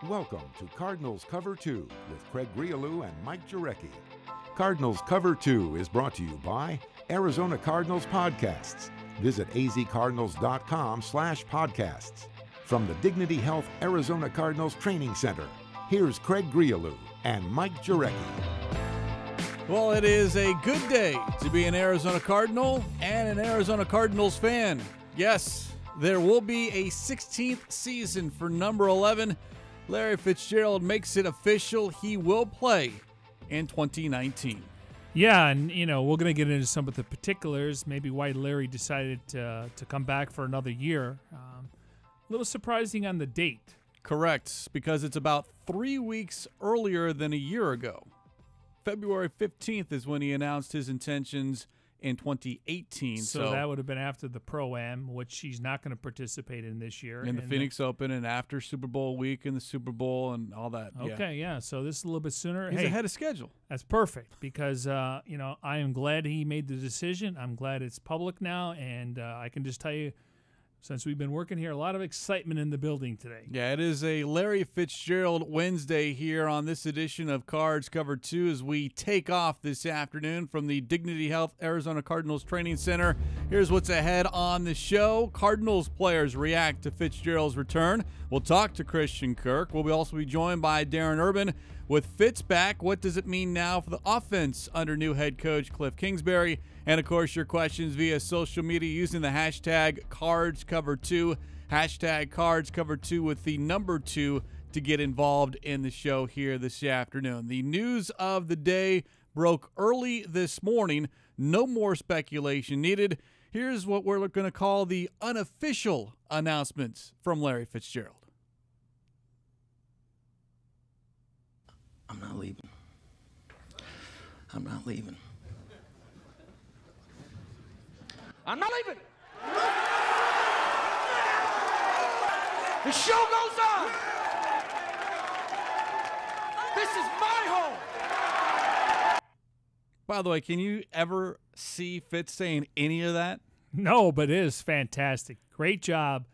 Welcome to Cardinals Cover 2 with Grialou and Mike Jurecki. Cardinals Cover 2 is brought to you by Arizona Cardinals Podcasts. Visit azcardinals.com/podcasts. From the Dignity Health Arizona Cardinals Training Center, here's Craig Grialou and Mike Jurecki. Well, it is a good day to be an Arizona Cardinal and an Arizona Cardinals fan. Yes, there will be a 16th season for number 11. Larry Fitzgerald makes it official. He will play in 2019. Yeah, and, we're going to get into some of the particulars, maybe why Larry decided to come back for another year. A little surprising on the date. Correct, because it's about 3 weeks earlier than a year ago. February 15th is when he announced his intentions in 2018. So that would have been after the Pro-Am, which he's not going to participate in this year. In the Phoenix Open and after Super Bowl week and the Super Bowl and all that. Okay, yeah. So this is a little bit sooner. He's ahead of schedule. That's perfect because, I am glad he made the decision. I'm glad it's public now, and I can just tell you, since we've been working here, a lot of excitement in the building today. Yeah, it is a Larry Fitzgerald Wednesday here on this edition of Cards Cover 2 as we take off this afternoon from the Dignity Health Arizona Cardinals Training Center. Here's what's ahead on the show. Cardinals players react to Fitzgerald's return. We'll talk to Christian Kirk. We'll also be joined by Darren Urban. With Fitz back, what does it mean now for the offense under new head coach Cliff Kingsbury? And, of course, your questions via social media using the hashtag CardsCover2, hashtag CardsCover2 with the number 2 to get involved in the show here this afternoon. The news of the day broke early this morning. No more speculation needed. Here's what we're going to call the unofficial announcements from Larry Fitzgerald. I'm not leaving. I'm not leaving. I'm not leaving. The show goes on. This is my home. By the way, can you ever see Fitz saying any of that? No, but it is fantastic. Great job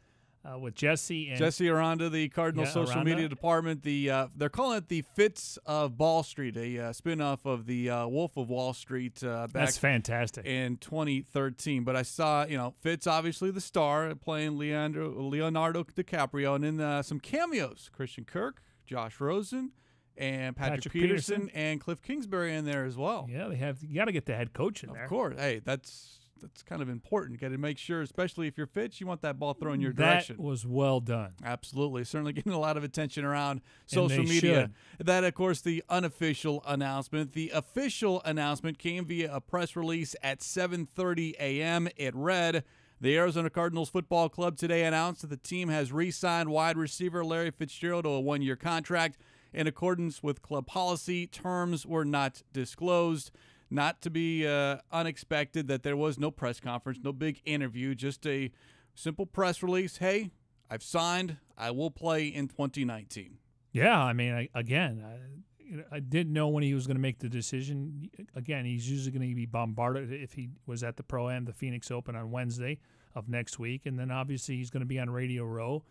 with Jesse Aranda, the Cardinals social media department. They're calling it the Fitz of Ball Street, a spinoff of the Wolf of Wall Street. That's fantastic. In 2013. But I saw, Fitz, obviously the star, playing Leonardo DiCaprio, and then some cameos: Christian Kirk, Josh Rosen, and Patrick Peterson, and Cliff Kingsbury in there as well. Yeah, you got to get the head coach in there. Of course. Hey, that's kind of important. Got to make sure, especially if you're Fitz, you want that ball thrown your direction. That was well done. Absolutely. Certainly getting a lot of attention around social media. That, of course, the unofficial announcement. The official announcement came via a press release at 7:30 a.m. It read, the Arizona Cardinals Football Club today announced that the team has re-signed wide receiver Larry Fitzgerald to a 1-year contract. In accordance with club policy, terms were not disclosed. Not to be unexpected that there was no press conference, no big interview, just a simple press release. Hey, I've signed. I will play in 2019. Yeah, I mean, I didn't know when he was going to make the decision. Again, he's usually going to be bombarded if he was at the Pro-Am, the Phoenix Open on Wednesday of next week. And then obviously he's going to be on Radio Row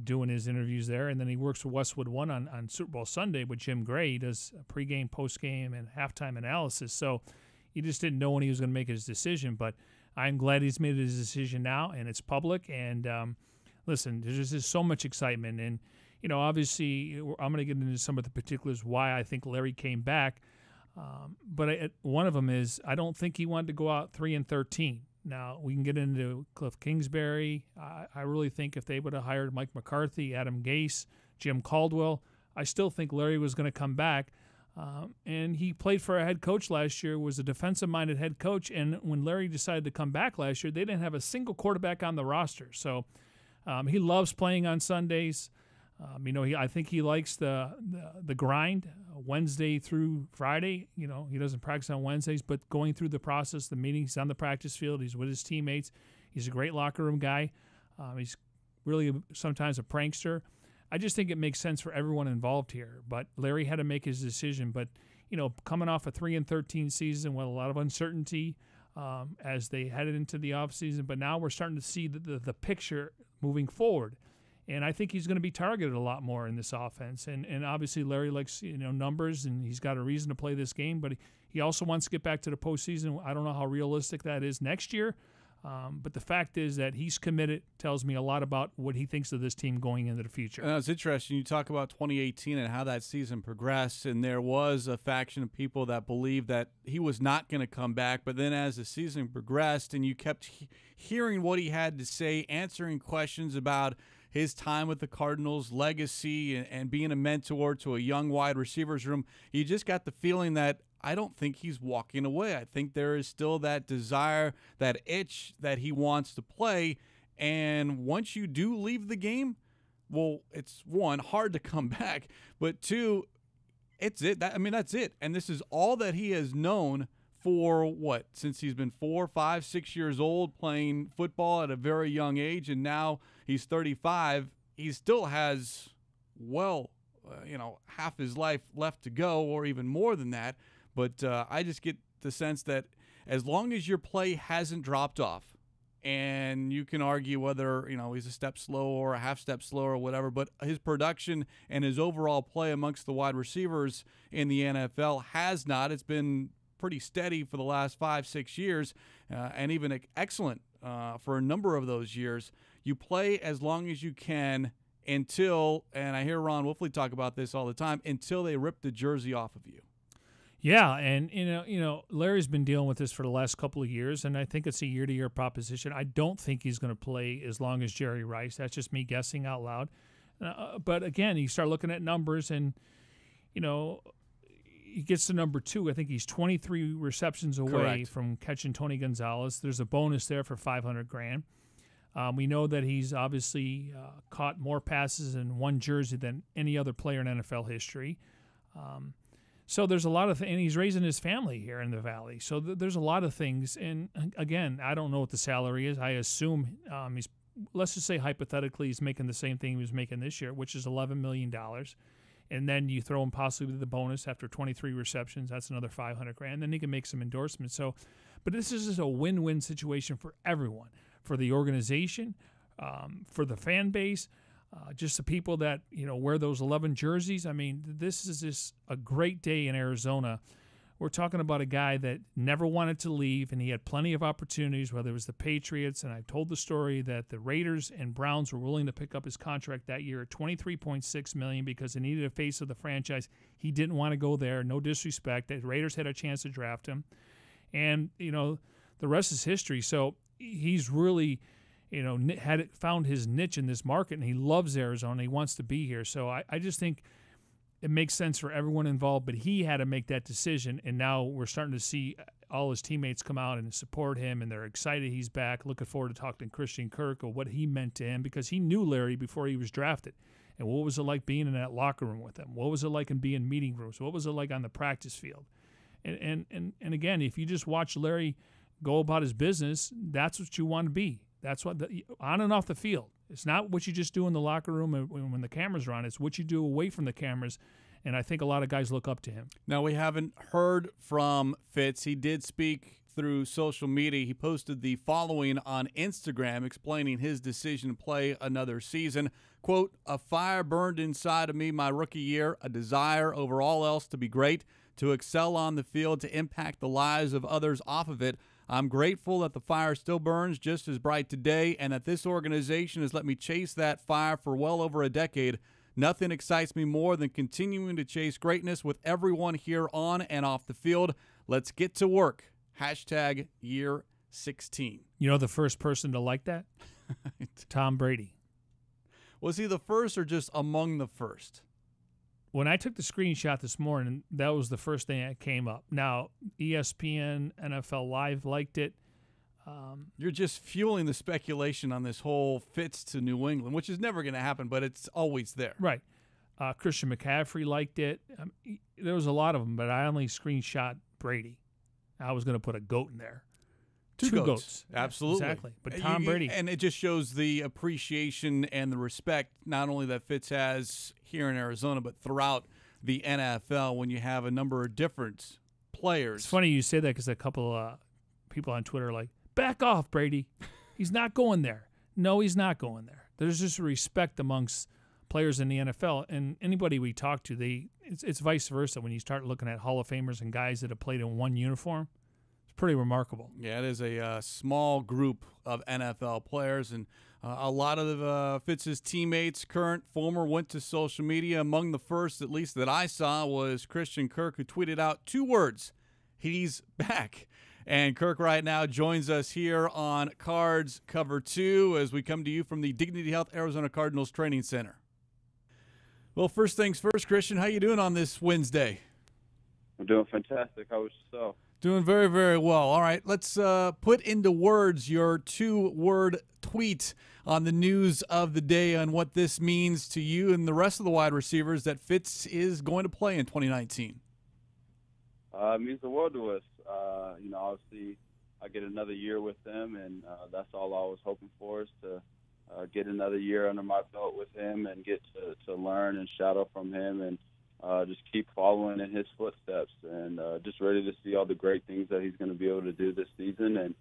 doing his interviews there. And then he works for Westwood One on Super Bowl Sunday with Jim Gray. He does pregame, postgame, and halftime analysis. So he just didn't know when he was going to make his decision. But I'm glad he's made his decision now, and it's public. And listen, there's just so much excitement. And, obviously I'm going to get into some of the particulars why I think Larry came back. But one of them is I don't think he wanted to go out 3-13. Now, we can get into Cliff Kingsbury. I really think if they would have hired Mike McCarthy, Adam Gase, Jim Caldwell, I still think Larry was going to come back. And he played for a head coach last year, was a defensive-minded head coach. And when Larry decided to come back last year, they didn't have a single quarterback on the roster. So he loves playing on Sundays. I think he likes the grind, Wednesday through Friday. He doesn't practice on Wednesdays, but going through the process, the meetings on the practice field, he's with his teammates. He's a great locker room guy. He's really sometimes a prankster. I just think it makes sense for everyone involved here. But Larry had to make his decision. But, coming off a 3-13 season with a lot of uncertainty as they headed into the offseason, but now we're starting to see the picture moving forward. And I think he's going to be targeted a lot more in this offense. And obviously Larry likes, numbers, and he's got a reason to play this game. But he also wants to get back to the postseason. I don't know how realistic that is next year. But the fact is that he's committed tells me a lot about what he thinks of this team going into the future. It's interesting. You talk about 2018 and how that season progressed, and there was a faction of people that believed that he was not going to come back. But then as the season progressed and you kept hearing what he had to say, answering questions about his time with the Cardinals, legacy, and being a mentor to a young wide receivers room, you just got the feeling that I don't think he's walking away. I think there is still that desire, that itch that he wants to play. And once you do leave the game, well, it's one, hard to come back, but two, it's it. That's it. And this is all that he has known for since he's been 4, 5, 6 years old, playing football at a very young age, and now he's 35. He still has, half his life left to go, or even more than that. But I just get the sense that as long as your play hasn't dropped off, and you can argue whether he's a step slow or a half step slow or whatever, but his production and his overall play amongst the wide receivers in the NFL has not. It's been pretty steady for the last 5, 6 years, and even excellent for a number of those years. You play as long as you can until, and I hear Ron Wolfley talk about this all the time, until they rip the jersey off of you. Yeah, and Larry's been dealing with this for the last couple of years, and I think it's a year-to-year proposition. I don't think he's going to play as long as Jerry Rice. That's just me guessing out loud. But again, you start looking at numbers, and he gets to number 2. I think he's 23 receptions away from catching Tony Gonzalez. There's a bonus there for $500,000. We know that he's obviously caught more passes in one jersey than any other player in NFL history. So there's a lot of things, and he's raising his family here in the Valley. So there's a lot of things. And again, I don't know what the salary is. I assume let's just say hypothetically he's making the same thing he was making this year, which is $11 million. And then you throw him possibly the bonus after 23 receptions. That's another $500,000. Then he can make some endorsements. So, but this is just a win-win situation for everyone, for the organization, for the fan base. Just the people that wear those 11 jerseys. I mean, this is just a great day in Arizona. We're talking about a guy that never wanted to leave, and he had plenty of opportunities, whether it was the Patriots, and I've told the story that the Raiders and Browns were willing to pick up his contract that year at $23.6 million because they needed a face of the franchise. He didn't want to go there. No disrespect. The Raiders had a chance to draft him, and the rest is history. So he's really had found his niche in this market, and he loves Arizona. He wants to be here. So I just think it makes sense for everyone involved, but he had to make that decision, and now we're starting to see all his teammates come out and support him, and they're excited he's back. Looking forward to talking to Christian Kirk or what he meant to him, because he knew Larry before he was drafted. And what was it like being in that locker room with him? What was it like in being in meeting rooms? What was it like on the practice field? And again, if you just watch Larry go about his business, that's what you want to be. That's what on and off the field. It's not what you just do in the locker room when the cameras are on. It's what you do away from the cameras, and I think a lot of guys look up to him. Now, we haven't heard from Fitz. He did speak through social media. He posted the following on Instagram explaining his decision to play another season. Quote, "A fire burned inside of me my rookie year, a desire over all else to be great, to excel on the field, to impact the lives of others off of it. I'm grateful that the fire still burns just as bright today, and that this organization has let me chase that fire for well over a decade. Nothing excites me more than continuing to chase greatness with everyone here on and off the field. Let's get to work. Hashtag year 16. You know the first person to like that? Tom Brady. Was he the first or just among the first? When I took the screenshot this morning, that was the first thing that came up. Now, ESPN, NFL Live liked it. You're just fueling the speculation on this whole Fitz to New England, which is never going to happen, but it's always there. Right. Christian McCaffrey liked it. There was a lot of them, but I only screenshot Brady. I was going to put a goat in there. Two goats. Absolutely. Exactly. But Tom Brady. And it just shows the appreciation and the respect not only that Fitz has here in Arizona, but throughout the NFL when you have a number of different players. It's funny you say that because a couple of people on Twitter are like, back off, Brady. He's not going there. No, he's not going there. There's just respect amongst players in the NFL, and anybody we talk to, it's vice versa. When you start looking at Hall of Famers and guys that have played in one uniform, it's pretty remarkable. Yeah, it is a small group of NFL players, and a lot of Fitz's teammates, current, former, went to social media. Among the first, at least that I saw, was Christian Kirk, who tweeted out 2 words: he's back. And Kirk right now joins us here on Cards Cover 2 as we come to you from the Dignity Health Arizona Cardinals Training Center. Well, first things first, Christian, how you doing on this Wednesday? I'm doing fantastic. How was yourself? Doing very, very well. All right, let's put into words your 2-word tweet on the news of the day on what this means to you and the rest of the wide receivers that Fitz is going to play in 2019. It means the world to us. Obviously, I get another year with them, and that's all I was hoping for, is to get another year under my belt with him and get to learn and shadow from him, and just keep following in his footsteps, and just ready to see all the great things that he's going to be able to do this season. And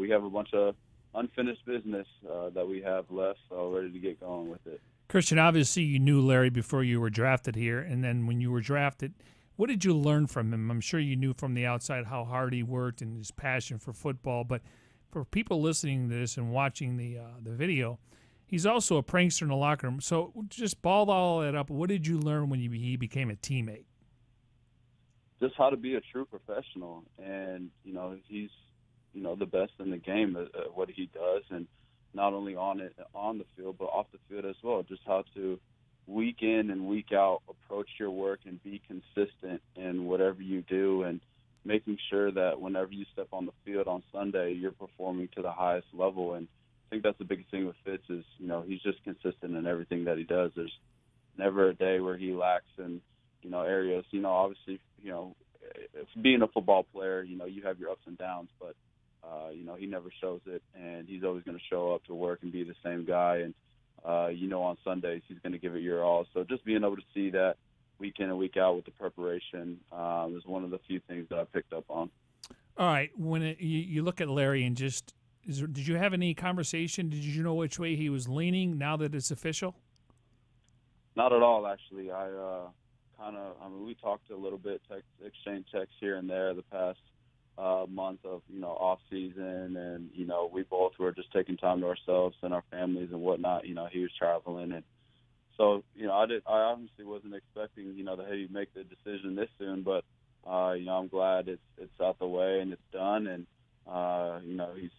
we have a bunch of unfinished business that we have left, so ready to get going with it. Christian, obviously you knew Larry before you were drafted here, and then when you were drafted, what did you learn from him? I'm sure you knew from the outside how hard he worked and his passion for football, but for people listening to this and watching the video, he's also a prankster in the locker room. So just ball all that up. What did you learn when he became a teammate? Just how to be a true professional, and he's the best in the game at what he does, and not only on the field but off the field as well. Just how to week in and week out approach your work and be consistent in whatever you do, and making sure that whenever you step on the field on Sunday, you're performing to the highest level. And I think that's the biggest thing with Fitz is, he's just consistent in everything that he does. There's never a day where he lacks in, areas. Obviously, being a football player, you have your ups and downs, but, he never shows it, and he's always going to show up to work and be the same guy. And, on Sundays, he's going to give it your all. So just being able to see that week in and week out with the preparation is one of the few things that I picked up on. All right. When you look at Larry and did you have any conversation? Did you know which way he was leaning now that it's official? Not at all, actually. We talked a little bit, exchange texts here and there the past month of, off season, and, we both were just taking time to ourselves and our families and whatnot. He was traveling, and so, I honestly wasn't expecting, that he'd make the decision this soon, but, I'm glad it's out the way and it's done, and,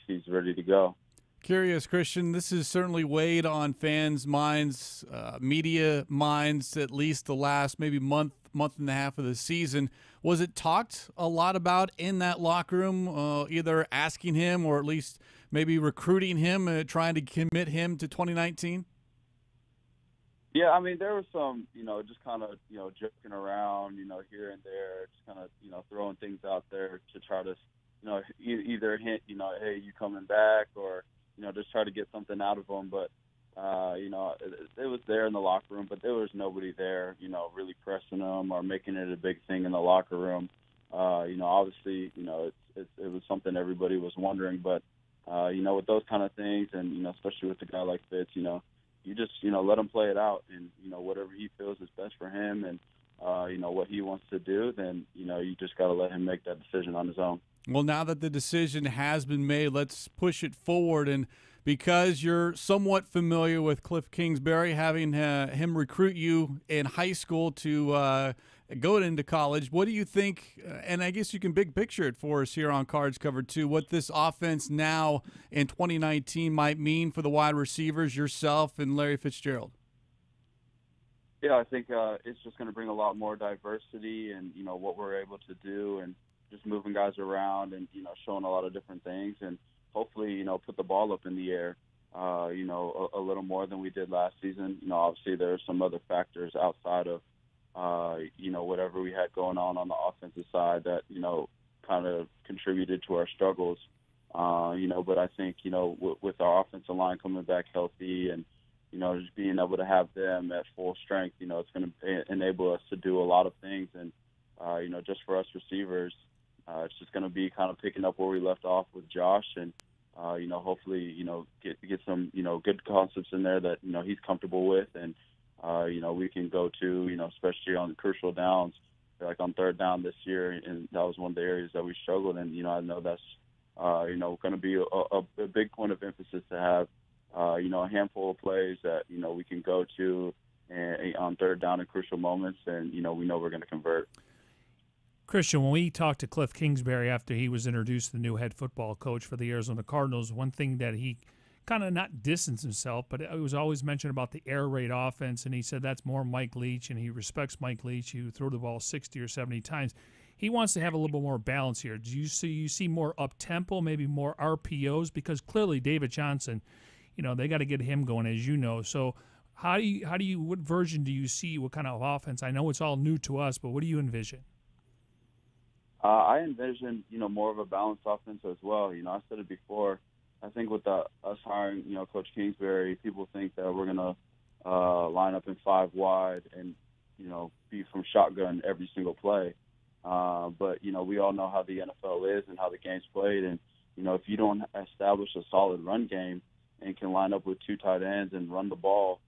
he's ready to go. Curious, Christian, this has certainly weighed on fans' minds, media minds, at least the last maybe month and a half of the season. Was it talked a lot about in that locker room, either asking him or at least maybe recruiting him, trying to commit him to 2019? Yeah, there was some, just kind of, joking around, here and there, just kind of, throwing things out there to try to, either hint, hey, you coming back, or, just try to get something out of them. But, it was there in the locker room, but there was nobody there, really pressing them or making it a big thing in the locker room. Obviously, it was something everybody was wondering, but, with those kind of things, and, especially with a guy like Fitz, you just, let him play it out, and, whatever he feels is best for him, and, what he wants to do, then, you just got to let him make that decision on his own. Well, now that the decision has been made, let's push it forward. And because you're somewhat familiar with Cliff Kingsbury, having him recruit you in high school to go into college, what do you think, and I guess you can big picture it for us here on Cards Cover 2, what this offense now in 2019 might mean for the wide receivers, yourself and Larry Fitzgerald? Yeah, I think it's just going to bring a lot more diversity and, what we're able to do, and just moving guys around and, showing a lot of different things, and hopefully, put the ball up in the air, a little more than we did last season. Obviously there are some other factors outside of, whatever we had going on the offensive side that, kind of contributed to our struggles. But I think, with our offensive line coming back healthy and, just being able to have them at full strength, it's going to enable us to do a lot of things. And, just for us receivers, it's just going to be kind of picking up where we left off with Josh and, hopefully, get some, good concepts in there that, he's comfortable with. And, we can go to, especially on the crucial downs, like on third down this year. And that was one of the areas that we struggled. And, I know that's, going to be a big point of emphasis to have, a handful of plays that, we can go to and on third down in crucial moments. And, we know we're going to convert. Christian, when we talked to Cliff Kingsbury after he was introduced to the new head football coach for the Arizona Cardinals, one thing that he kind of not distanced himself, but it was always mentioned about the air raid offense, and he said that's more Mike Leach, and he respects Mike Leach, who threw the ball 60 or 70 times. He wants to have a little bit more balance here. Do you see more up-tempo, maybe more RPOs? Because clearly David Johnson, they got to get him going, as you know. So what version do you see, what kind of offense? I know it's all new to us, but what do you envision? I envision, more of a balanced offense as well. I said it before. I think with us hiring, Coach Kingsbury, people think that we're going to line up in 5 wide and, be from shotgun every single play. But, we all know how the NFL is and how the game's played. And, if you don't establish a solid run game and can line up with 2 tight ends and run the ball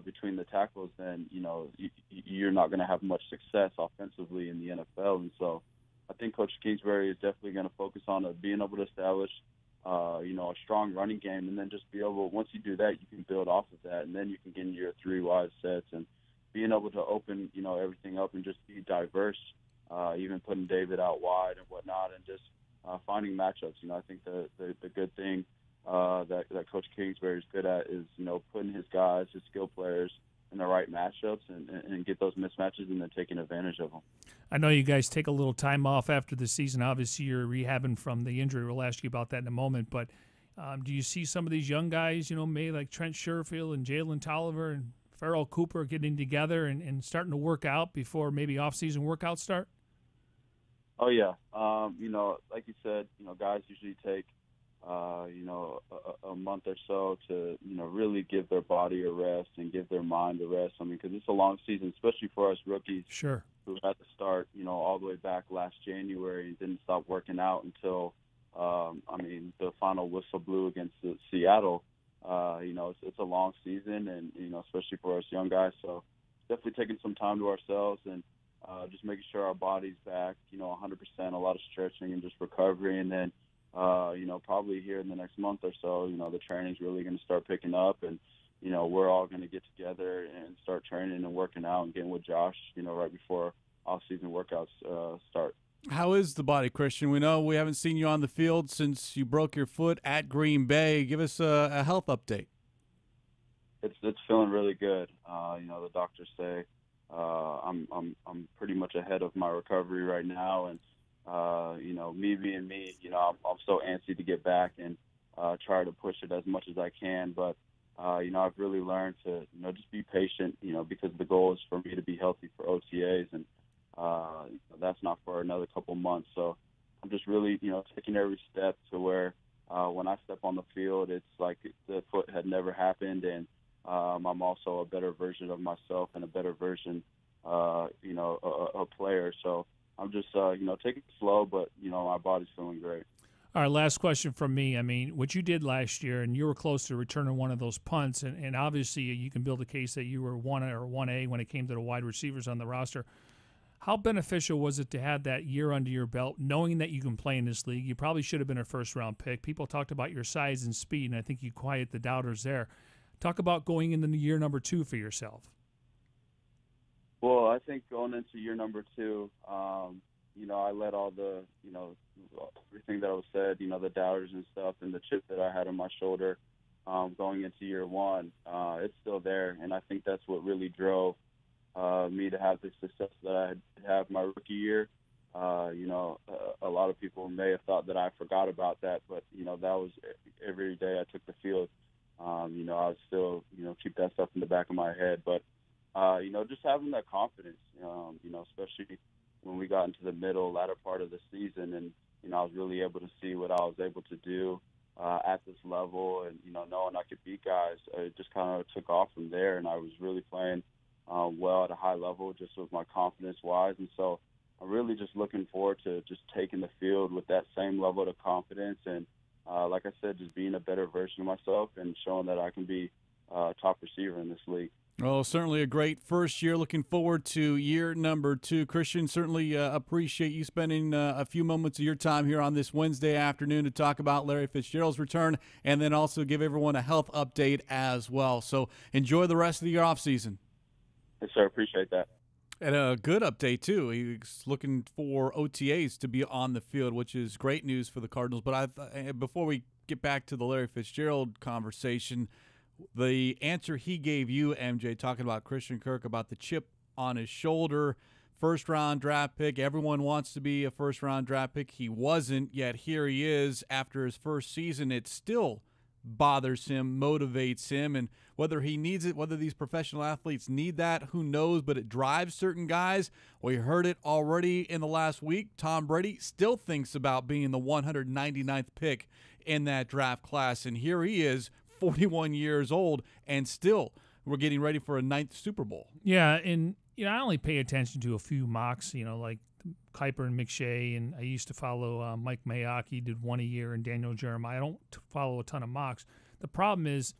between the tackles, then, you're not going to have much success offensively in the NFL. And so I think Coach Kingsbury is definitely going to focus on being able to establish, a strong running game, and then just be able, once you do that, you can build off of that, and then you can get into your 3 wide sets and being able to open, everything up and just be diverse, even putting David out wide and whatnot, and just finding matchups. I think the good thing that Coach Kingsbury is good at is, putting his guys, his skill players, in the right matchups and get those mismatches and then taking advantage of them. I know you guys take a little time off after the season. Obviously, you're rehabbing from the injury. We'll ask you about that in a moment. But do you see some of these young guys, maybe like Trent Sherfield and Jalen Tolliver and Farrell Cooper getting together and starting to work out before maybe off-season workouts start? Oh, yeah. Like you said, guys usually take, a month or so to, really give their body a rest and give their mind a rest. I mean, because it's a long season, especially for us rookies. Sure. Who had to start, all the way back last January and didn't stop working out until, the final whistle blew against Seattle. It's a long season and, especially for us young guys. So definitely taking some time to ourselves and just making sure our body's back, 100%, a lot of stretching and just recovery. And then, probably here in the next month or so, the training's really going to start picking up and, we're all going to get together and start training and working out and getting with Josh, right before off-season workouts start. How is the body, Christian? We know we haven't seen you on the field since you broke your foot at Green Bay. Give us a health update. It's feeling really good. The doctors say I'm pretty much ahead of my recovery right now, and me being me, I'm so antsy to get back and try to push it as much as I can. But I've really learned to just be patient, because the goal is for me to be healthy for OTAs, and that's not for another couple months. So I'm just really taking every step to where when I step on the field, it's like the foot had never happened, and I'm also a better version of myself and a better version, a player. So I'm just, taking it slow, but, my body's feeling great. All right, last question from me. I mean, what you did last year, and you were close to returning one of those punts, and obviously you can build a case that you were 1 or 1A when it came to the wide receivers on the roster. How beneficial was it to have that year under your belt, knowing that you can play in this league? You probably should have been a first-round pick. People talked about your size and speed, and I think you quiet the doubters there. Talk about going into year number 2 for yourself. Well, I think going into year number 2, I let all the, everything that was said, the doubters and stuff, and the chip that I had on my shoulder going into year 1, it's still there. And I think that's what really drove me to have the success that I had my rookie year. A lot of people may have thought that I forgot about that, but, that was every day I took the field. I would still, keep that stuff in the back of my head. But, just having that confidence, especially when we got into the latter part of the season, and, I was really able to see what I was able to do at this level, and, knowing I could beat guys, it just kind of took off from there, and I was really playing well at a high level just with my confidence-wise. And so I'm really just looking forward to just taking the field with that same level of confidence and, like I said, just being a better version of myself and showing that I can be a top receiver in this league. Well, certainly a great first year. Looking forward to year number 2. Christian, certainly appreciate you spending a few moments of your time here on this Wednesday afternoon to talk about Larry Fitzgerald's return and then also give everyone a health update as well. So enjoy the rest of your offseason. Yes, sir. Appreciate that. And a good update, too. He's looking for OTAs to be on the field, which is great news for the Cardinals. But before we get back to the Larry Fitzgerald conversation, the answer he gave you, MJ, talking about Christian Kirk, about the chip on his shoulder, first-round draft pick. Everyone wants to be a first-round draft pick. He wasn't, yet here he is after his first season. It still bothers him, motivates him, and whether he needs it, whether these professional athletes need that, who knows, but it drives certain guys. We heard it already in the last week. Tom Brady still thinks about being the 199th pick in that draft class, and here he is, 41 years old, and still we're getting ready for a 9th Super Bowl. Yeah, and I only pay attention to a few mocks, like Kuiper and McShay, and I used to follow Mike Mayock. He did one a year, and Daniel Jeremiah. I don't follow a ton of mocks. The problem is,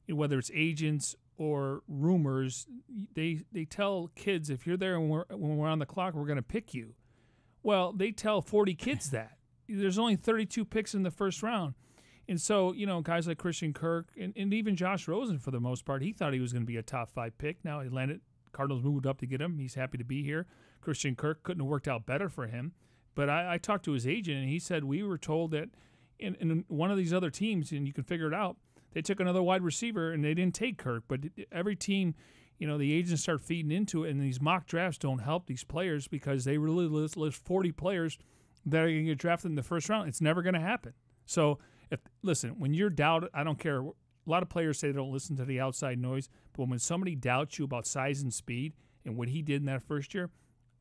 whether it's agents or rumors, they tell kids, if you're there when we're on the clock, we're going to pick you. Well, they tell 40 kids that. There's only 32 picks in the first round. And so, guys like Christian Kirk and even Josh Rosen, for the most part, he thought he was going to be a top 5 pick. Now he landed. Cardinals moved up to get him. He's happy to be here. Christian Kirk couldn't have worked out better for him. But I talked to his agent, and he said we were told that in one of these other teams, and you can figure it out, they took another wide receiver, and they didn't take Kirk. But every team, the agents start feeding into it, and these mock drafts don't help these players because they really list 40 players that are going to get drafted in the first round. It's never going to happen. So, listen, when you're doubted, I don't care. A lot of players say they don't listen to the outside noise, but when somebody doubts you about size and speed and what he did in that first year,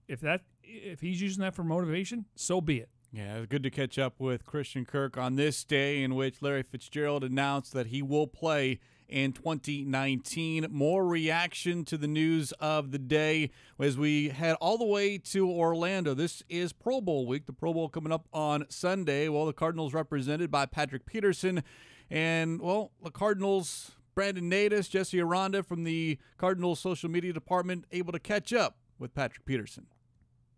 if he's using that for motivation, so be it. Yeah, it's good to catch up with Christian Kirk on this day in which Larry Fitzgerald announced that he will play in 2019. More reaction to the news of the day as we head all the way to Orlando. This is Pro Bowl week. The Pro Bowl coming up on Sunday. Well, the Cardinals represented by Patrick Peterson. And, well, the Cardinals, Brandon Natus, Jesse Aranda from the Cardinals social media department able to catch up with Patrick Peterson.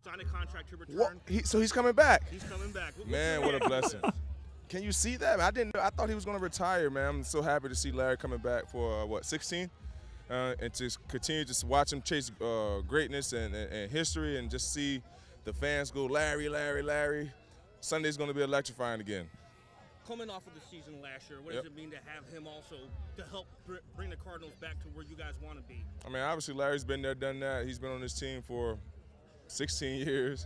Sign a contract to return. So he's coming back? He's coming back. Man, what a blessing. Can you see that? I didn't know. I thought he was going to retire, man. I'm so happy to see Larry coming back for, 16? And to continue to watch him chase greatness and history and just see the fans go, Larry, Larry, Larry. Sunday's going to be electrifying again. Coming off of the season last year, what does it mean to have him also to help bring the Cardinals back to where you guys want to be? I mean, obviously Larry's been there, done that. He's been on this team for 16 years.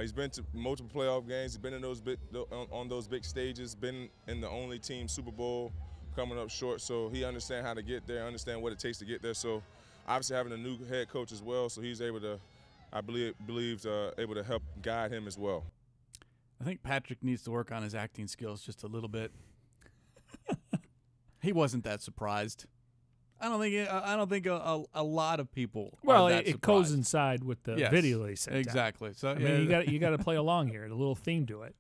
He's been to multiple playoff games. He's been in on those big stages, been in the only team Super Bowl, coming up short. So he understands how to get there, understand what it takes to get there. So obviously having a new head coach as well, so he's able to, I believe able to help guide him as well. I think Patrick needs to work on his acting skills just a little bit. He wasn't that surprised. I don't think a lot of people. Well, are that it goes inside with the video they sent exactly. out. So I mean, you got to play along here. A little theme to it.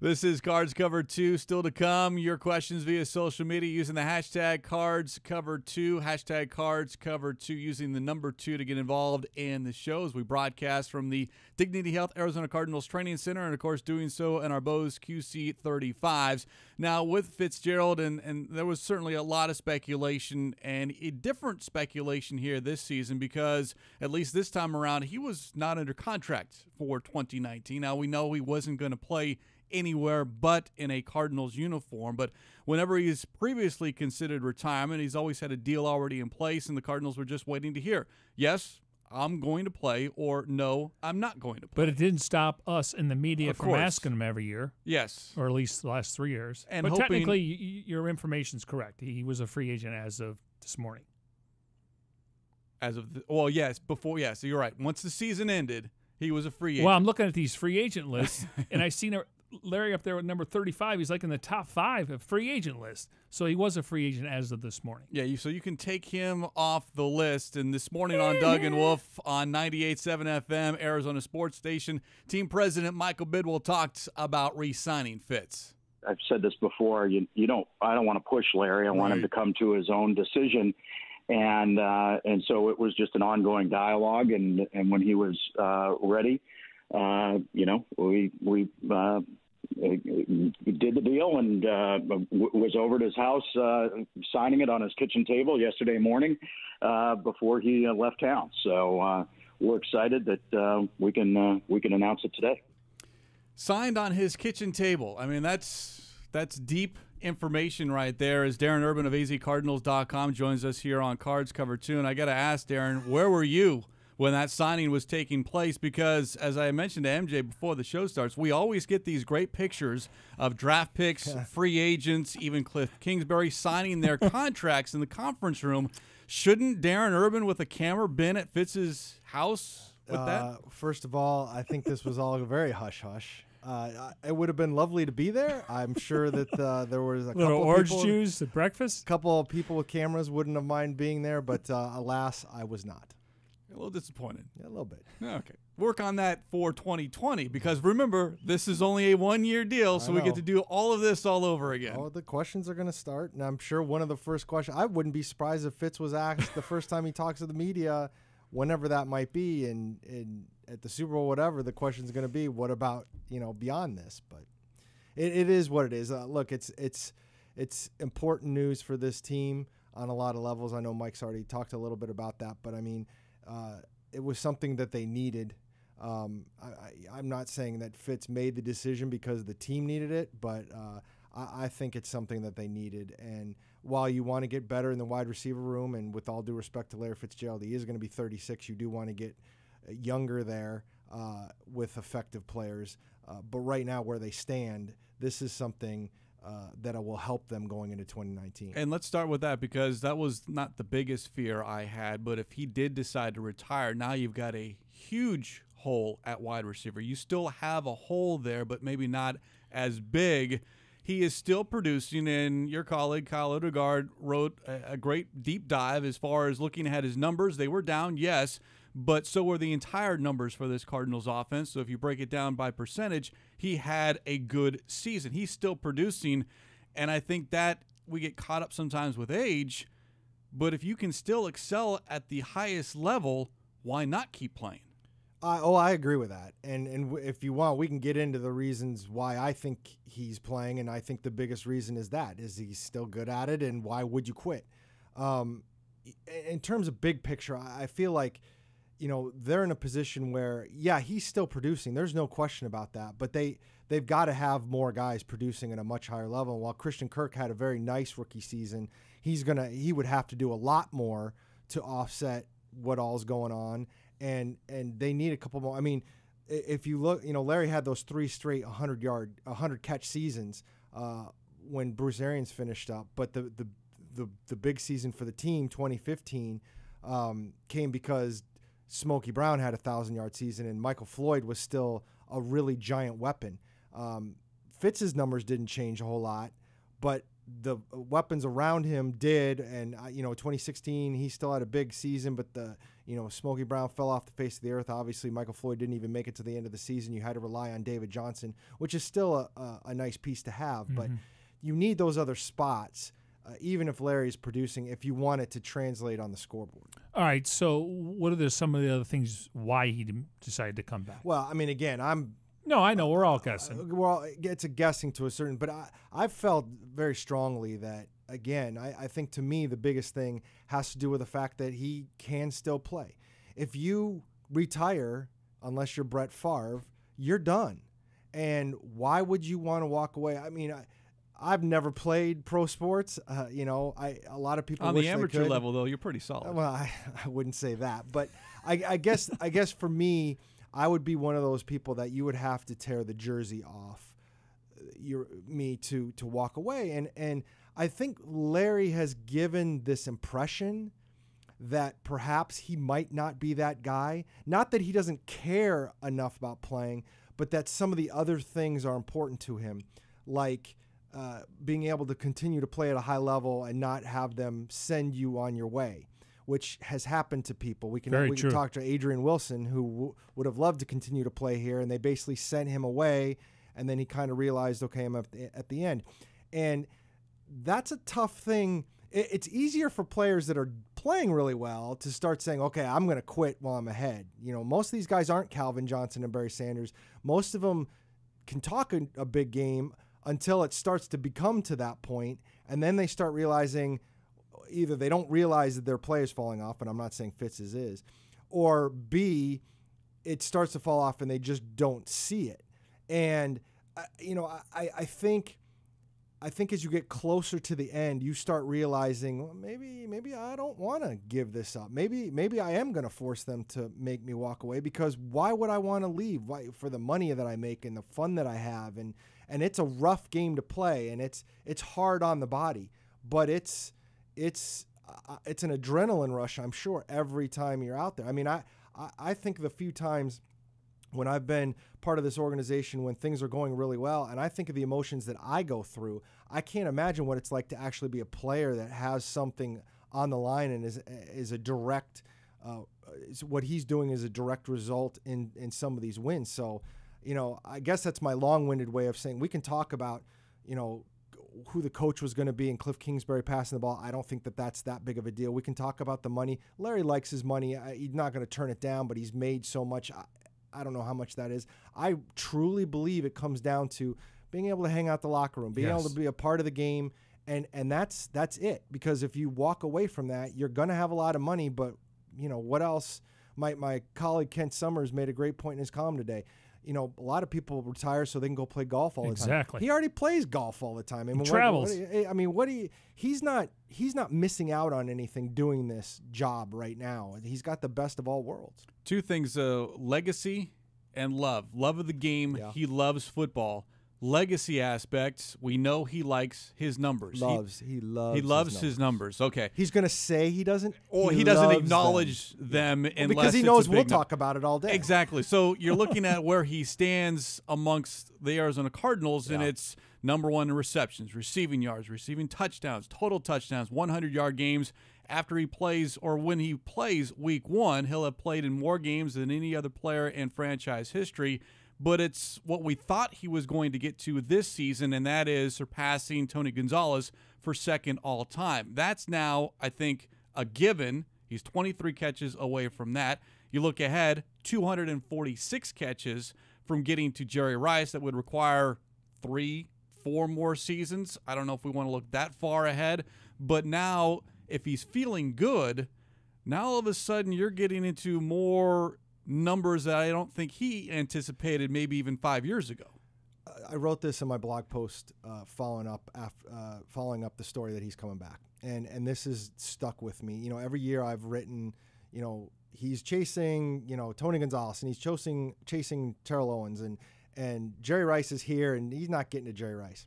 This is Cards Cover 2. Still to come. Your questions via social media using the hashtag CardsCover2. Hashtag CardsCover2 using the number 2 to get involved in the show as we broadcast from the Dignity Health Arizona Cardinals Training Center, and of course doing so in our Bose QC35s. Now with Fitzgerald, and there was certainly a lot of speculation and a different speculation here this season because at least this time around he was not under contract for 2019. Now we know he wasn't going to play anywhere but in a Cardinals uniform, but whenever he's previously considered retirement, he's always had a deal already in place, and the Cardinals were just waiting to hear, yes, I'm going to play, or no, I'm not going to play. But it didn't stop us in the media from asking him every year. Yes. Or at least the last 3 years. And but technically, your information's correct. He was a free agent as of this morning. Yes, so you're right. Once the season ended, he was a free agent. Well, I'm looking at these free agent lists, and I seen Larry up there with number 35. He's like in the top 5 of free agent list. So he was a free agent as of this morning. Yeah, so you can take him off the list. And this morning on Doug and Wolf on 98.7 FM, Arizona Sports Station, team president Michael Bidwell talked about re-signing Fitz. I've said this before. I don't want to push Larry. I want him to come to his own decision. And so it was just an ongoing dialogue. And when he was ready, we did the deal and was over at his house signing it on his kitchen table yesterday morning before he left town. So we're excited that we can announce it today. Signed on his kitchen table. I mean, that's deep information right there. As Darren Urban of azcardinals.com joins us here on Cards Cover 2. And I got to ask, Darren, where were you when that signing was taking place? Because as I mentioned to MJ before the show starts, we always get these great pictures of draft picks, free agents, even Cliff Kingsbury signing their contracts in the conference room. Shouldn't Darren Urban with a camera been at Fitz's house with that? First of all, I think this was all very hush-hush. It would have been lovely to be there. I'm sure that there was a little couple orange people, juice at breakfast. A couple of people with cameras wouldn't have mind being there, but alas, I was not. A little disappointed. Yeah, a little bit. Okay. Work on that for 2020 because remember, this is only a one-year deal, so we get to do all of this all over again. Oh, the questions are going to start, and I'm sure one of the first questions, I wouldn't be surprised if Fitz was asked the first time he talks to the media, whenever that might be, and at the Super Bowl, whatever, the question's going to be, what about, beyond this? But it is what it is. Look, it's important news for this team on a lot of levels. I know Mike's already talked a little bit about that, but I mean, it was something that they needed. I'm not saying that Fitz made the decision because the team needed it, but I think it's something that they needed. And while you want to get better in the wide receiver room, and with all due respect to Larry Fitzgerald, he is going to be 36, you do want to get younger there with effective players. But right now where they stand, this is something that will help them going into 2019. And let's start with that because that was not the biggest fear I had. But if he did decide to retire, now you've got a huge hole at wide receiver. You still have a hole there, but maybe not as big. He is still producing, and your colleague Kyle Odegaard wrote a great deep dive as far as looking at his numbers. They were down, yes, but so were the entire numbers for this Cardinals offense. So if you break it down by percentage, he had a good season. He's still producing, and I think that we get caught up sometimes with age, but if you can still excel at the highest level, why not keep playing? I agree with that. And if you want, we can get into the reasons why I think he's playing, and I think the biggest reason is he's still good at it, and why would you quit? In terms of big picture, I feel like, they're in a position where, yeah, he's still producing. There's no question about that. But they've got to have more guys producing at a much higher level. And while Christian Kirk had a very nice rookie season, he would have to do a lot more to offset what all's going on. And they need a couple more. I mean, if you look, Larry had those 3 straight 100 catch seasons when Bruce Arians finished up. But the big season for the team, 2015, came because Smokey Brown had a 1,000-yard season, and Michael Floyd was still a really giant weapon. Fitz's numbers didn't change a whole lot, but the weapons around him did. And 2016, he still had a big season, but Smokey Brown fell off the face of the earth. Obviously, Michael Floyd didn't even make it to the end of the season. You had to rely on David Johnson, which is still a nice piece to have. Mm-hmm. But you need those other spots, even if Larry's producing, if you want it to translate on the scoreboard. All right, so what are some of the other things why he decided to come back? Well, I mean, again, No, I know. We're all guessing. Well, it's a guessing to a certain, but I felt very strongly that, again, I think to me the biggest thing has to do with the fact that he can still play. If you retire, unless you're Brett Favre, you're done. And why would you want to walk away? I mean, I've never played pro sports. A lot of people on wish the amateur they could. level, though, you're pretty solid. Well, I wouldn't say that, but I guess for me, I would be one of those people that you would have to tear the jersey off to walk away. And I think Larry has given this impression that perhaps he might not be that guy. Not that he doesn't care enough about playing, but that some of the other things are important to him, like being able to continue to play at a high level and not have them send you on your way, which has happened to people. We can talk to Adrian Wilson, who would have loved to continue to play here, and they basically sent him away and then he kind of realized, okay, I'm at the end. And that's a tough thing. It's easier for players that are playing really well to start saying, okay, I'm going to quit while I'm ahead. You know, most of these guys aren't Calvin Johnson and Barry Sanders. Most of them can talk a big game until it starts to become to that point, and then they start realizing either they don't realize that their play is falling off, and I'm not saying Fitz's is, or B, it starts to fall off and they just don't see it. And, you know, I think as you get closer to the end, you start realizing, well, maybe I don't want to give this up. Maybe I am going to force them to make me walk away, because why would I want to leave? Why, for the money that I make and the fun that I have, and it's a rough game to play, and it's hard on the body, but it's an adrenaline rush, I'm sure, every time you're out there. I mean, I think the few times when I've been part of this organization when things are going really well, and I think of the emotions that I go through, I can't imagine what it's like to actually be a player that has something on the line and is a direct, what he's doing is a direct result in some of these wins. So, you know, I guess that's my long-winded way of saying we can talk about, you know, who the coach was going to be and Cliff Kingsbury passing the ball. I don't think that that's that big of a deal. We can talk about the money. Larry likes his money. He's not going to turn it down, but he's made so much. I don't know how much that is. I truly believe it comes down to being able to hang out the locker room, being able to be a part of the game, and that's it. Because if you walk away from that, you're going to have a lot of money, but, you know, what else? My colleague Kent Summers made a great point in his column today. You know, a lot of people retire so they can go play golf all the time. Exactly. He already plays golf all the time. I mean, he travels. He's not missing out on anything doing this job right now. He's got the best of all worlds. Two things, legacy and love. Love of the game. Yeah. He loves football. Legacy aspects, we know he likes his numbers. He loves his numbers. Okay. He's going to say he doesn't. Or he doesn't acknowledge them unless because he knows we'll talk about it all day. Exactly. So you're looking at where he stands amongst the Arizona Cardinals, and it's number one in receptions, receiving yards, receiving touchdowns, total touchdowns, 100-yard games. After he plays, or when he plays week one, he'll have played in more games than any other player in franchise history. But it's what we thought he was going to get to this season, and that is surpassing Tony Gonzalez for second all-time. That's now, I think, a given. He's 23 catches away from that. You look ahead, 246 catches from getting to Jerry Rice. That would require 3-4 more seasons. I don't know if we want to look that far ahead. But now, if he's feeling good, now all of a sudden you're getting into more numbers that I don't think he anticipated maybe even 5 years ago. I wrote this in my blog post following up the story that he's coming back. And this has stuck with me. You know, every year I've written, you know, he's chasing, you know, Tony Gonzalez, and he's chasing Terrell Owens, and Jerry Rice is here, and he's not getting to Jerry Rice.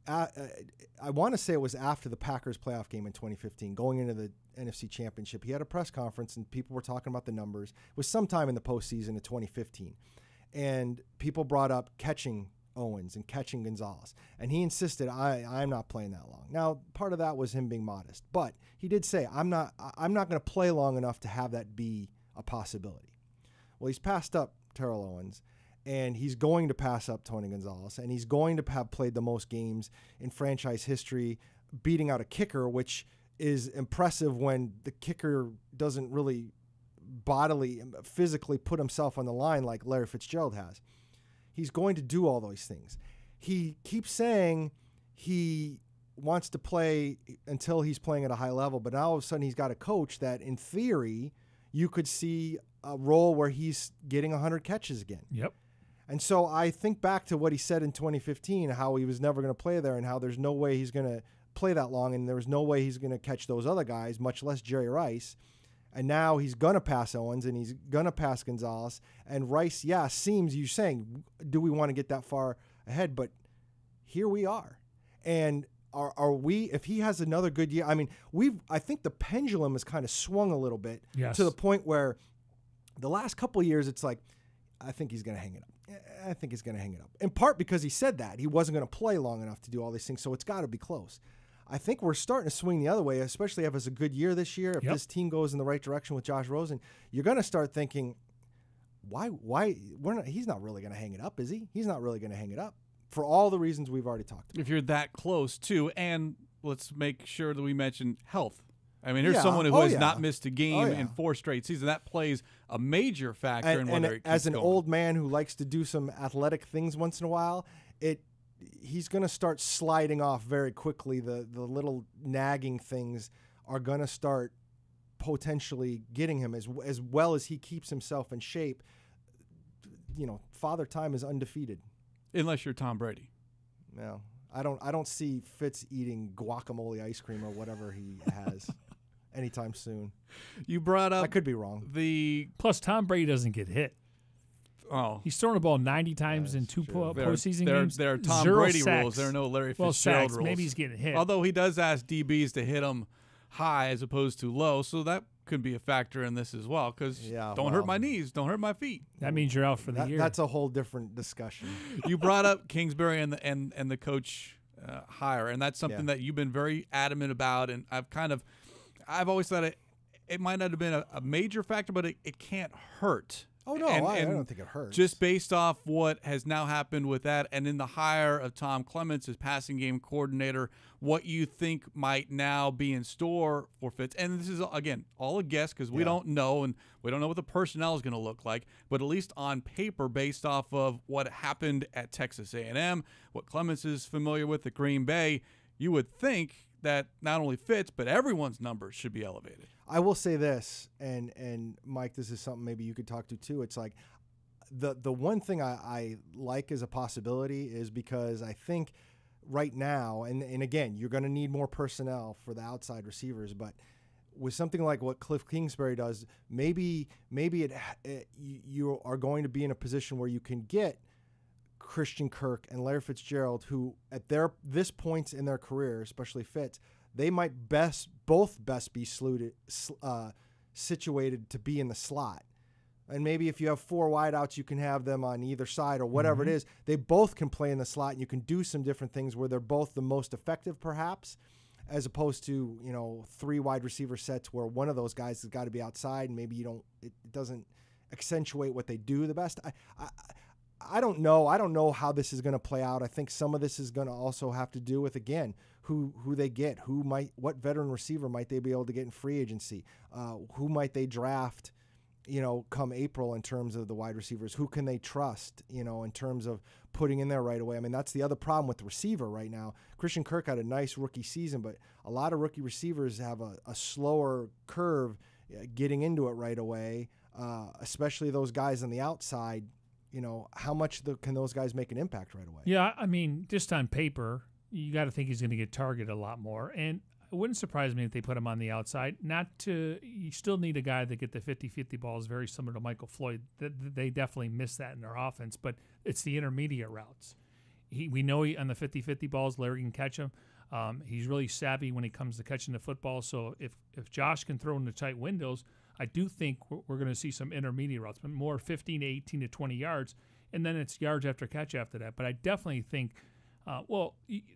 I want to say it was after the Packers playoff game in 2015, going into the NFC Championship. He had a press conference, and people were talking about the numbers. It was sometime in the postseason of 2015. And people brought up catching Owens and catching Gonzalez. And he insisted, I'm not playing that long. Now, part of that was him being modest. But he did say, I'm not going to play long enough to have that be a possibility. Well, he's passed up Terrell Owens, and he's going to pass up Tony Gonzalez, and he's going to have played the most games in franchise history, beating out a kicker, which is impressive when the kicker doesn't really physically put himself on the line like Larry Fitzgerald has. He's going to do all those things. He keeps saying he wants to play until he's playing at a high level, but now all of a sudden he's got a coach that, in theory, you could see a role where he's getting 100 catches again. Yep. And so I think back to what he said in 2015, how he was never going to play there and how there's no way he's going to play that long, and there was no way he's going to catch those other guys, much less Jerry Rice. And now he's going to pass Owens, and he's going to pass Gonzalez. And Rice, seems, you're saying, do we want to get that far ahead? But here we are. And are we, if he has another good year, I mean, I think the pendulum has kind of swung a little bit to the point where the last couple of years, it's like, I think he's going to hang it up. I think he's going to hang it up. In part because he said that. He wasn't going to play long enough to do all these things, so it's got to be close. I think we're starting to swing the other way, especially if it's a good year this year. If this team goes in the right direction with Josh Rosen, you're going to start thinking, why he's not really going to hang it up, is he? He's not really going to hang it up. for all the reasons we've already talked about. If you're that close, too, and let's make sure that we mention health. I mean, here's someone who has not missed a game in 4 straight seasons. That plays a major factor in whether it keeps as an going. old man who likes to do some athletic things once in a while, he's going to start sliding off very quickly. The little nagging things are going to start potentially getting him as well as he keeps himself in shape. You know, Father Time is undefeated. Unless you're Tom Brady. No, I don't see Fitz eating guacamole ice cream or whatever he has anytime soon. You brought up. I could be wrong. Plus Tom Brady doesn't get hit. Oh, he's thrown the ball 90 times in 2 postseason games. There are Tom 0 Brady sacks. rules. There are no Larry Well, Fitzgerald sacks. rules. Maybe he's getting hit. Although he does ask DBs to hit him high as opposed to low, so that could be a factor in this as well. Because don't hurt my knees, don't hurt my feet. That means you're out for the year. That's a whole different discussion. You brought up Kingsbury and the coach hire, and that's something that you've been very adamant about. And I've always thought it might not have been a major factor, but it can't hurt. Oh, no, I don't think it hurts. Just based off what has now happened with that and in the hire of Tom Clements as passing game coordinator, what you think might now be in store for Fitz. And this is, again, all a guess because we don't know, and we don't know what the personnel is going to look like. But at least on paper, based off of what happened at Texas A&M, what Clements is familiar with at Green Bay, you would think that not only Fitz, but everyone's numbers should be elevated. I will say this, and Mike, this is something maybe you could talk to too. It's like the one thing I like as a possibility is because I think right now, and again, you're going to need more personnel for the outside receivers, but with something like what Cliff Kingsbury does, maybe you are going to be in a position where you can get Christian Kirk and Larry Fitzgerald, who at this points in their career, especially Fitz, they might both best be situated to be in the slot. And maybe if you have 4 wideouts, you can have them on either side or whatever it is. They both can play in the slot, and you can do some different things where they're both the most effective, perhaps, as opposed to 3 wide receiver sets where one of those guys has got to be outside, and maybe it doesn't accentuate what they do the best. I don't know. I don't know how this is going to play out. I think some of this is going to also have to do with, again, who they get, what veteran receiver might they be able to get in free agency, who might they draft, come April in terms of the wide receivers, who can they trust, in terms of putting in there right away. I mean, that's the other problem with the receiver right now. Christian Kirk had a nice rookie season, but a lot of rookie receivers have a slower curve getting into it right away, especially those guys on the outside. How much can those guys make an impact right away? Yeah, I mean, just on paper, you got to think he's going to get targeted a lot more. And it wouldn't surprise me if they put him on the outside. You still need a guy that get the 50-50 balls, very similar to Michael Floyd. They definitely miss that in their offense, but it's the intermediate routes. We know on the 50-50 balls, Larry can catch them. He's really savvy when it comes to catching the football. So if Josh can throw in the tight windows, I do think we're going to see some intermediate routes, but more 15 to 18 to 20 yards, and then it's yards after catch after that. But I definitely think,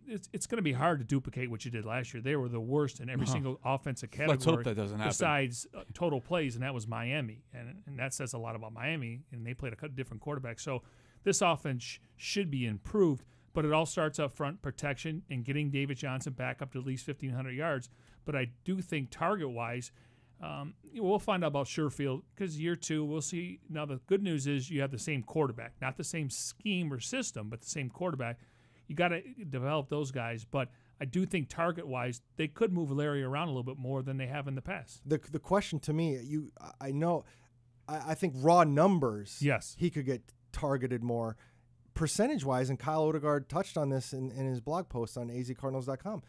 it's going to be hard to duplicate what you did last year. They were the worst in every single offensive category. Let's hope that doesn't happen. Besides total plays, and that was Miami, and that says a lot about Miami, and they played a different quarterback. So this offense should be improved, but it all starts up front, protection, and getting David Johnson back up to at least 1,500 yards. But I do think target-wise, we'll find out about Sherfield because year 2, we'll see. Now, the good news is you have the same quarterback, not the same scheme or system, but the same quarterback. You got to develop those guys. But I do think target-wise, they could move Larry around a little bit more than they have in the past. The question to me, I think raw numbers, yes, he could get targeted more. Percentage-wise, and Kyle Odegaard touched on this in his blog post on azcardinals.com,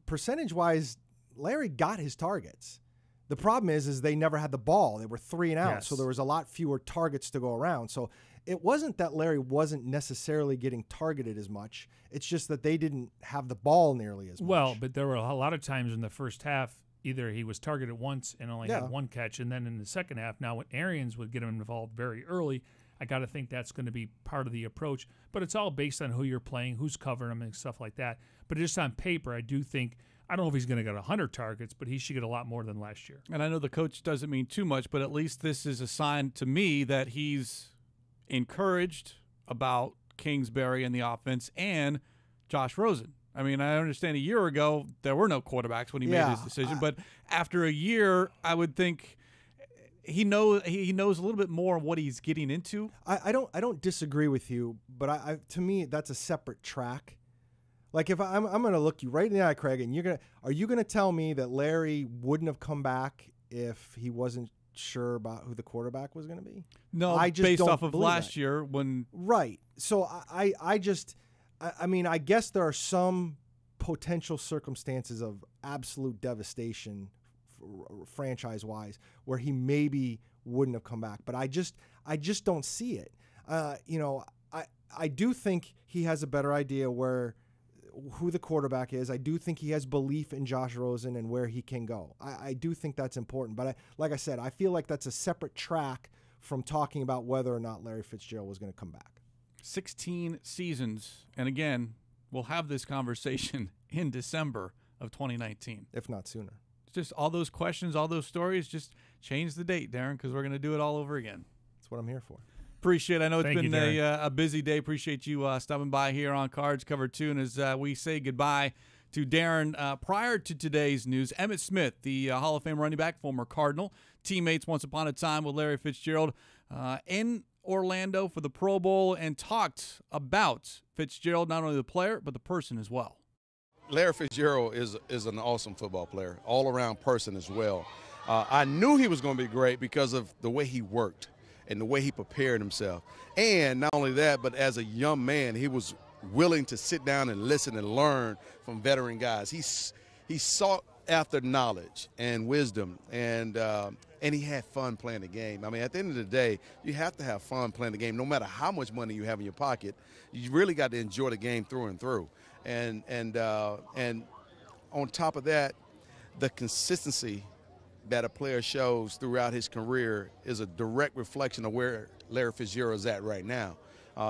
percentage-wise, Larry got his targets. The problem is they never had the ball. They were 3 and out, so there was a lot fewer targets to go around. So it wasn't that Larry wasn't necessarily getting targeted as much. It's just that they didn't have the ball nearly as much. Well, but there were a lot of times in the first half, either he was targeted once and only had 1 catch, and then in the second half, now when Arians would get him involved very early, I got to think that's going to be part of the approach. But it's all based on who you're playing, who's covering him, and stuff like that. But just on paper, I do think – I don't know if he's going to get 100 targets, but he should get a lot more than last year. And I know the coach doesn't mean too much, but at least this is a sign to me that he's encouraged about Kingsbury in the offense and Josh Rosen. I mean, I understand a year ago there were no quarterbacks when he made his decision, but after a year, I would think he knows a little bit more of what he's getting into. I don't disagree with you, but to me that's a separate track. Like if I'm going to look you right in the eye, Craig, and are you going to tell me that Larry wouldn't have come back if he wasn't sure about who the quarterback was going to be? No, I just based off of last year when right. So I mean, I guess there are some potential circumstances of absolute devastation franchise-wise where he maybe wouldn't have come back, but I just don't see it. I do think he has a better idea who the quarterback is. I do think he has belief in Josh Rosen and where he can go. I do think that's important, but like I said, I feel like that's a separate track from talking about whether or not Larry Fitzgerald was going to come back. 16 seasons, and again, we'll have this conversation in December of 2019. If not sooner. Just all those questions, all those stories, just change the date, Darren, because we're going to do it all over again. That's what I'm here for. Appreciate it. I know it's been a busy day. Appreciate you stopping by here on Cards Cover 2. And as we say goodbye to Darren, prior to today's news, Emmitt Smith, the Hall of Fame running back, former Cardinal, teammates once upon a time with Larry Fitzgerald, in Orlando for the Pro Bowl, and talked about Fitzgerald, not only the player, but the person as well. Larry Fitzgerald is an awesome football player, all-around person as well. I knew he was going to be great because of the way he worked and the way he prepared himself. And not only that, but as a young man, he was willing to sit down and listen and learn from veteran guys. He sought after knowledge and wisdom, and he had fun playing the game. I mean, at the end of the day, you have to have fun playing the game. No matter how much money you have in your pocket, you really got to enjoy the game through and through. And on top of that, the consistency that a player shows throughout his career is a direct reflection of where Larry Fitzgerald is at right now.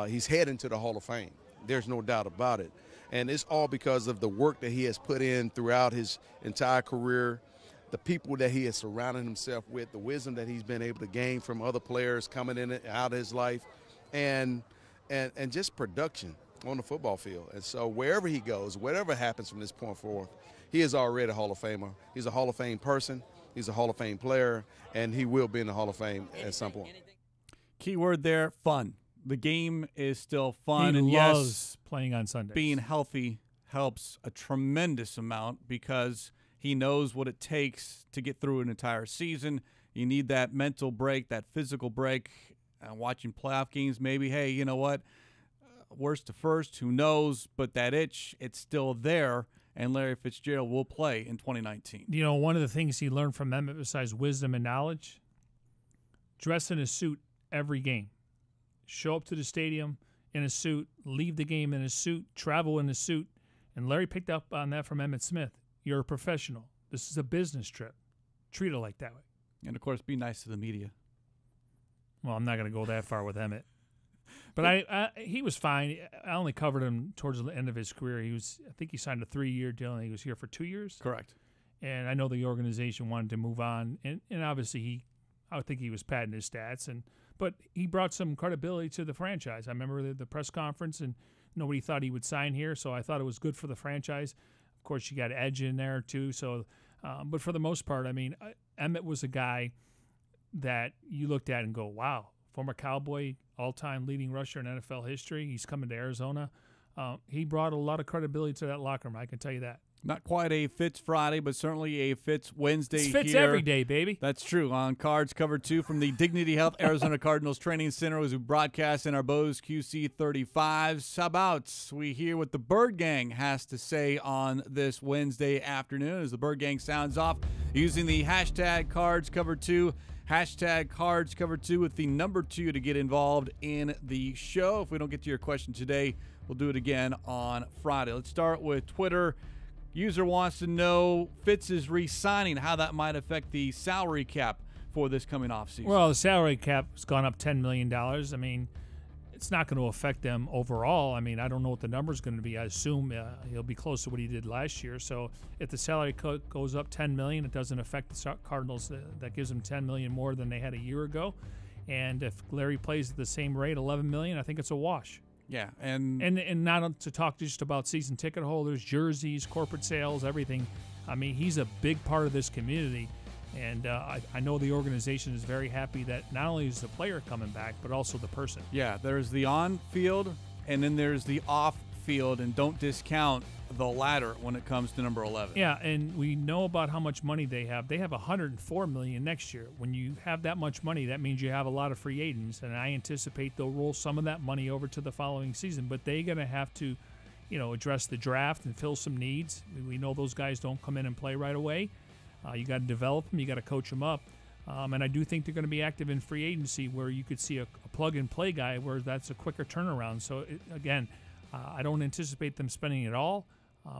He's heading to the Hall of Fame. There's no doubt about it. And it's all because of the work that he has put in throughout his entire career, the people that he has surrounded himself with, the wisdom that he's been able to gain from other players coming in and out of his life, and just production on the football field. And so wherever he goes, whatever happens from this point forth, he is already a Hall of Famer. He's a Hall of Fame person. He's a Hall of Fame player, and he will be in the Hall of Fame at some point. Key word there, fun. The game is still fun. He and loves yes, playing on Sundays. Being healthy helps a tremendous amount because he knows what it takes to get through an entire season. You need that mental break, that physical break. Watching playoff games, maybe, hey, you know what? Worst to first, who knows? But that itch, it's still there, and Larry Fitzgerald will play in 2019. You know, one of the things he learned from Emmitt, besides wisdom and knowledge, dress in a suit every game. Show up to the stadium in a suit, leave the game in a suit, travel in a suit. And Larry picked up on that from Emmitt Smith. You're a professional. This is a business trip. Treat it like that way. And, of course, be nice to the media. Well, I'm not going to go that far with Emmitt. But he was fine. I only covered him towards the end of his career. I think he signed a 3-year deal, and he was here for 2 years. Correct. And I know the organization wanted to move on. And obviously, I would think he was padding his stats. But he brought some credibility to the franchise. I remember the press conference, and nobody thought he would sign here, so I thought it was good for the franchise. Of course, you got Edge in there, too. So, but for the most part, I mean, Emmitt was a guy that you looked at and go, wow, former Cowboy, all-time leading rusher in NFL history. He's coming to Arizona. He brought a lot of credibility to that locker room, I can tell you that. Not quite a Fitz Friday, but certainly a Fitz Wednesday it's Fitz here. Every day, baby. That's true. On Cards Cover 2 from the Dignity Health Arizona Cardinals Training Center as we broadcast in our Bose QC 35s. How about we hear what the Bird Gang has to say on this Wednesday afternoon as the Bird Gang sounds off using the hashtag Cards Cover 2. Hashtag Cards Cover 2 with the number 2 to get involved in the show. If we don't get to your question today, we'll do it again on Friday. Let's start with Twitter. User wants to know Fitz is re-signing, how that might affect the salary cap for this coming offseason. Well, the salary cap has gone up $10 million. I mean, it's not going to affect them overall. I mean, I don't know what the number is going to be. I assume he'll be close to what he did last year. So if the salary goes up $10 million, it doesn't affect the Cardinals. That gives them $10 million more than they had a year ago. And if Larry plays at the same rate, $11 million, I think it's a wash. Yeah, and not to talk just about season ticket holders, jerseys, corporate sales, everything. I mean, he's a big part of this community, and I know the organization is very happy that not only is the player coming back, but also the person. Yeah, there's the on-field, and then there's the off-field, and don't discount the latter when it comes to number 11. Yeah, and we know about how much money they have. They have $104 million next year. When you have that much money, that means you have a lot of free agents, and I anticipate they'll roll some of that money over to the following season. But they're going to have to, address the draft and fill some needs. We know those guys don't come in and play right away. You got to develop them. You got to coach them up. And I do think they're going to be active in free agency, where you could see a plug-and-play guy where that's a quicker turnaround. So, again, I don't anticipate them spending it all.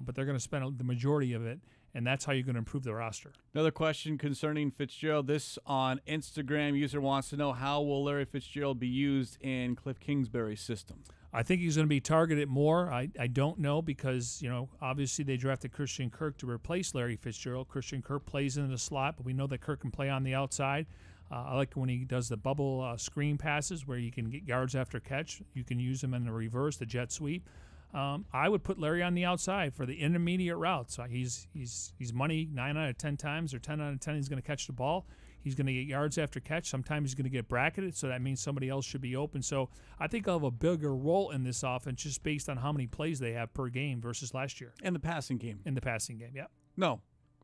But they're going to spend the majority of it, and that's how you're going to improve the roster. Another question concerning Fitzgerald. This on Instagram. User wants to know, how will Larry Fitzgerald be used in Cliff Kingsbury's system? I think he's going to be targeted more. I don't know, because, obviously they drafted Christian Kirk to replace Larry Fitzgerald. Christian Kirk plays in the slot, but we know that Kirk can play on the outside. I like when he does the bubble screen passes where you can get yards after catch. You can use him in the reverse, the jet sweep. I would put Larry on the outside for the intermediate routes. He's money 9 out of 10 times, or 10 out of 10 he's going to catch the ball. He's going to get yards after catch. Sometimes he's going to get bracketed, so that means somebody else should be open. So I think I'll have a bigger role in this offense just based on how many plays they have per game versus last year. And the passing game. In the passing game, yeah. No.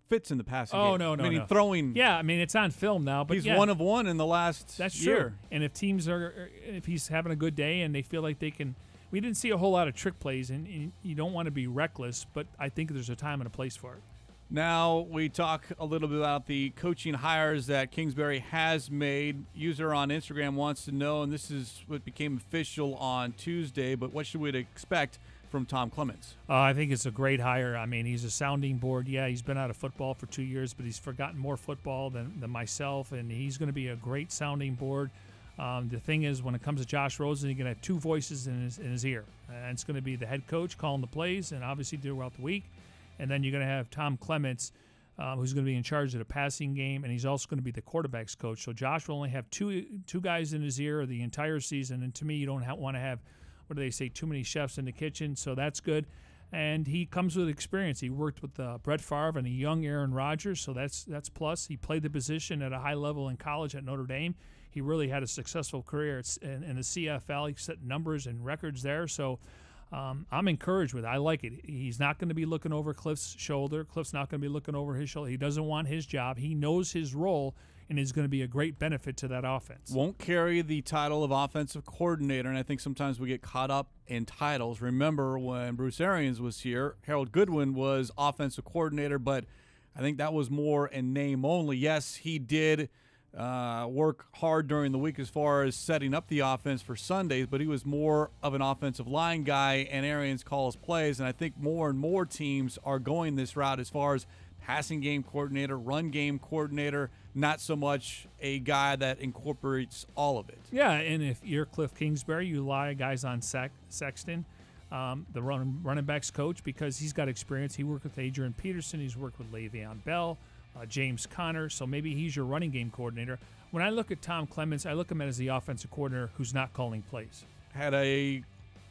Fitz in the passing game. Oh, no. I mean, throwing. Yeah, I mean, it's on film now. But he's 1 of 1 in the last That's year. True. And if he's having a good day and they feel like they can – we didn't see a whole lot of trick plays, and you don't want to be reckless, but I think there's a time and a place for it. Now we talk a little bit about the coaching hires that Kingsbury has made. User on Instagram wants to know, and this is what became official on Tuesday, but what should we expect from Tom Clements? I think it's a great hire. I mean, he's a sounding board. Yeah, he's been out of football for 2 years, but he's forgotten more football than myself, and he's going to be a great sounding board. The thing is, when it comes to Josh Rosen, you're going to have 2 voices in his ear. And it's going to be the head coach calling the plays and obviously throughout the week. And then you're going to have Tom Clements, who's going to be in charge of the passing game, and he's also going to be the quarterback's coach. So Josh will only have two guys in his ear the entire season. And to me, you don't want to have, what do they say, too many chefs in the kitchen. So that's good. And he comes with experience. He worked with Brett Favre and a young Aaron Rodgers, so that's plus. He played the position at a high level in college at Notre Dame. He really had a successful career in the CFL. He set numbers and records there. So I'm encouraged with it. I like it. He's not going to be looking over Cliff's shoulder. Cliff's not going to be looking over his shoulder. He doesn't want his job. He knows his role and is going to be a great benefit to that offense. Won't carry the title of offensive coordinator, and I think sometimes we get caught up in titles. Remember when Bruce Arians was here, Harold Goodwin was offensive coordinator, but I think that was more in name only. Yes, he did work hard during the week as far as setting up the offense for Sundays, but he was more of an offensive line guy, and Arians calls plays, and I think more and more teams are going this route as far as passing game coordinator, run game coordinator, not so much a guy that incorporates all of it. Yeah, and if you're Cliff Kingsbury, you rely guys on Sexton, the running backs coach, because he's got experience. He worked with Adrian Peterson. He's worked with Le'Veon Bell, James Conner, so maybe he's your running game coordinator. When I look at Tom Clements, I look at him as the offensive coordinator who's not calling plays. Had a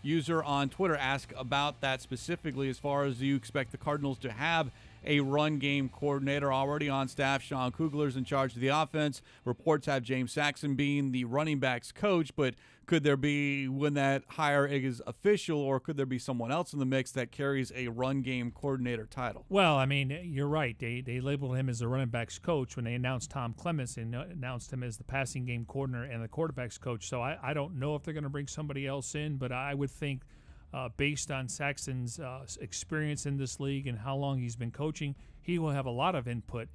user on Twitter ask about that specifically, as far as do you expect the Cardinals to have a run game coordinator already on staff? Sean Kugler's in charge of the offense. Reports have James Saxon being the running backs coach, but could there be, when that hire is official, or could there be someone else in the mix that carries a run game coordinator title? Well, I mean, you're right. They labeled him as the running backs coach when they announced Tom Clements, and announced him as the passing game coordinator and the quarterbacks coach. So I don't know if they're going to bring somebody else in, but I would think based on Saxon's experience in this league and how long he's been coaching, he will have a lot of input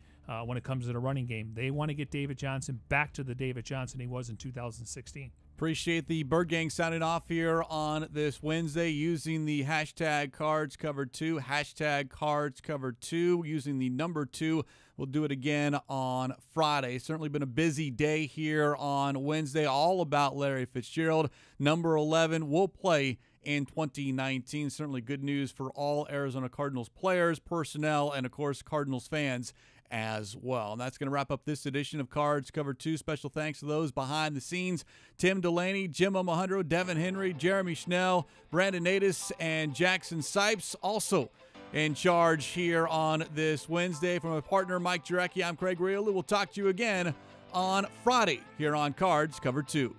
when it comes to the running game. They want to get David Johnson back to the David Johnson he was in 2016. Appreciate the Bird Gang signing off here on this Wednesday using the hashtag CardsCovered2, hashtag CardsCovered2, using the number 2. We'll do it again on Friday. Certainly been a busy day here on Wednesday, all about Larry Fitzgerald. Number 11 will play in 2019. Certainly good news for all Arizona Cardinals players, personnel, and, of course, Cardinals fans as well. And that's going to wrap up this edition of Cards Cover 2. Special thanks to those behind the scenes: Tim Delaney, Jim Omohundro, Devin Henry, Jeremy Schnell, Brandon Natus, and Jackson Sipes. Also in charge here on this Wednesday. From my partner, Mike Jurecki, I'm Craig Grialou. We'll talk to you again on Friday here on Cards Cover 2.